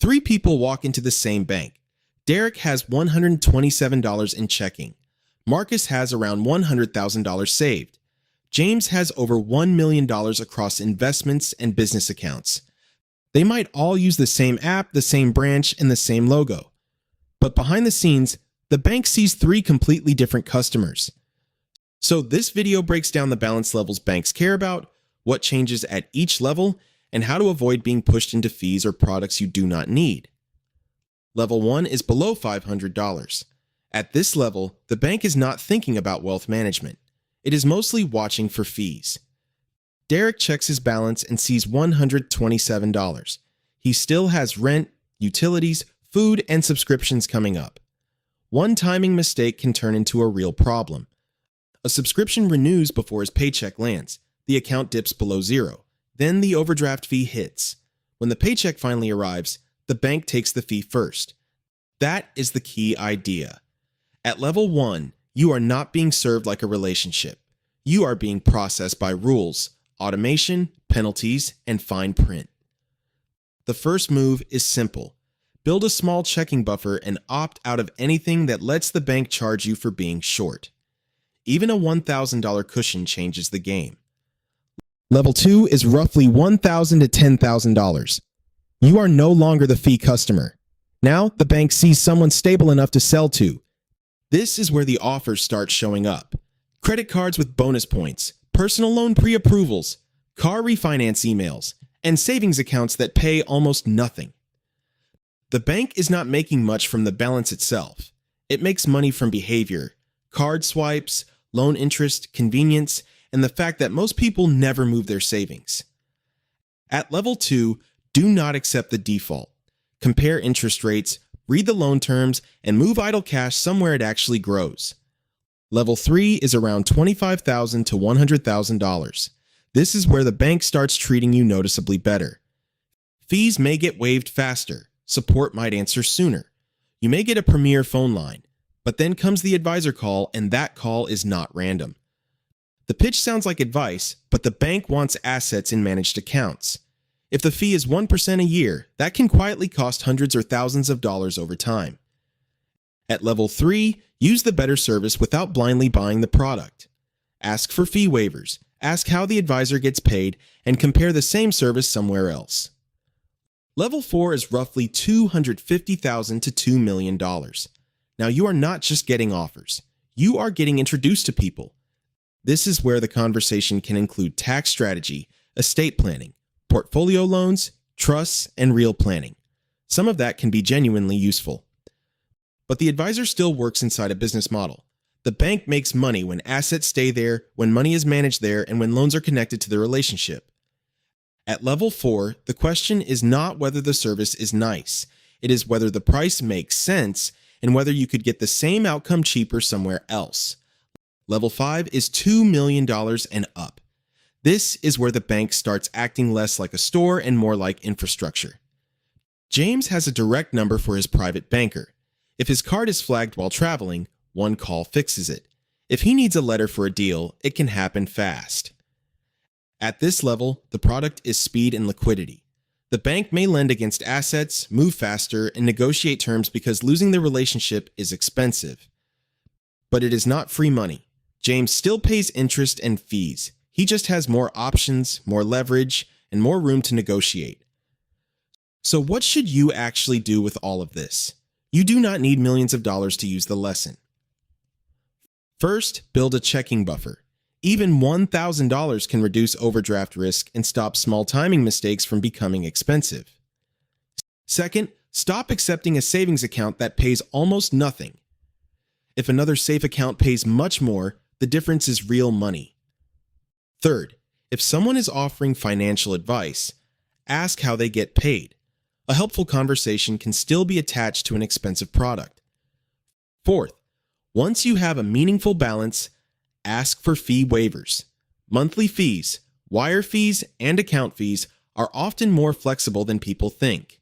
Three people walk into the same bank. Derek has $127 in checking. Marcus has around $100,000 saved. James has over $1 million across investments and business accounts. They might all use the same app, the same branch, and the same logo. But behind the scenes, the bank sees three completely different customers. So this video breaks down the balance levels banks care about, what changes at each level, and how to avoid being pushed into fees or products you do not need. Level 1 is below $500. At this level, the bank is not thinking about wealth management. It is mostly watching for fees. Derek checks his balance and sees $127. He still has rent, utilities, food, and subscriptions coming up. One timing mistake can turn into a real problem. A subscription renews before his paycheck lands. The account dips below zero. Then the overdraft fee hits. When the paycheck finally arrives, the bank takes the fee first. That is the key idea. At level 1, you are not being served like a relationship. You are being processed by rules, automation, penalties, and fine print. The first move is simple. Build a small checking buffer and opt out of anything that lets the bank charge you for being short. Even a $1,000 cushion changes the game. Level 2 is roughly $1,000 to $10,000. You are no longer the fee customer. Now the bank sees someone stable enough to sell to. This is where the offers start showing up. Credit cards with bonus points, personal loan pre-approvals, car refinance emails, and savings accounts that pay almost nothing. The bank is not making much from the balance itself. It makes money from behavior, card swipes, loan interest, convenience, and the fact that most people never move their savings. At level 2, do not accept the default. Compare interest rates, read the loan terms, and move idle cash somewhere it actually grows. Level 3 is around $25,000 to $100,000. This is where the bank starts treating you noticeably better. Fees may get waived faster. Support might answer sooner. You may get a premier phone line, but then comes the advisor call, and that call is not random. The pitch sounds like advice, but the bank wants assets in managed accounts. If the fee is 1% a year, that can quietly cost hundreds or thousands of dollars over time. At level 3, use the better service without blindly buying the product. Ask for fee waivers, ask how the advisor gets paid, and compare the same service somewhere else. Level 4 is roughly $250,000 to $2 million. Now you are not just getting offers, you are getting introduced to people. This is where the conversation can include tax strategy, estate planning, portfolio loans, trusts, and real planning. Some of that can be genuinely useful. But the advisor still works inside a business model. The bank makes money when assets stay there, when money is managed there, and when loans are connected to the relationship. At level 4, the question is not whether the service is nice. It is whether the price makes sense and whether you could get the same outcome cheaper somewhere else. Level 5 is $2 million and up. This is where the bank starts acting less like a store and more like infrastructure. James has a direct number for his private banker. If his card is flagged while traveling, one call fixes it. If he needs a letter for a deal, it can happen fast. At this level, the product is speed and liquidity. The bank may lend against assets, move faster, and negotiate terms because losing the relationship is expensive. But it is not free money. James still pays interest and fees. He just has more options, more leverage, and more room to negotiate. So what should you actually do with all of this? You do not need millions of dollars to use the lesson. First, build a checking buffer. Even $1,000 can reduce overdraft risk and stop small timing mistakes from becoming expensive. Second, stop accepting a savings account that pays almost nothing. If another safe account pays much more, the difference is real money. Third, if someone is offering financial advice, ask how they get paid. A helpful conversation can still be attached to an expensive product. Fourth, once you have a meaningful balance, ask for fee waivers. Monthly fees, wire fees, and account fees are often more flexible than people think.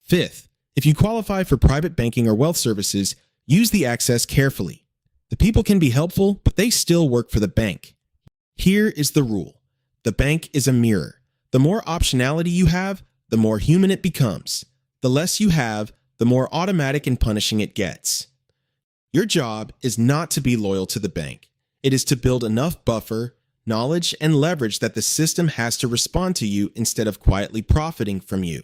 Fifth, if you qualify for private banking or wealth services, use the access carefully. The people can be helpful, but they still work for the bank. Here is the rule. The bank is a mirror. The more optionality you have, the more human it becomes. The less you have, the more automatic and punishing it gets. Your job is not to be loyal to the bank. It is to build enough buffer, knowledge, and leverage that the system has to respond to you instead of quietly profiting from you.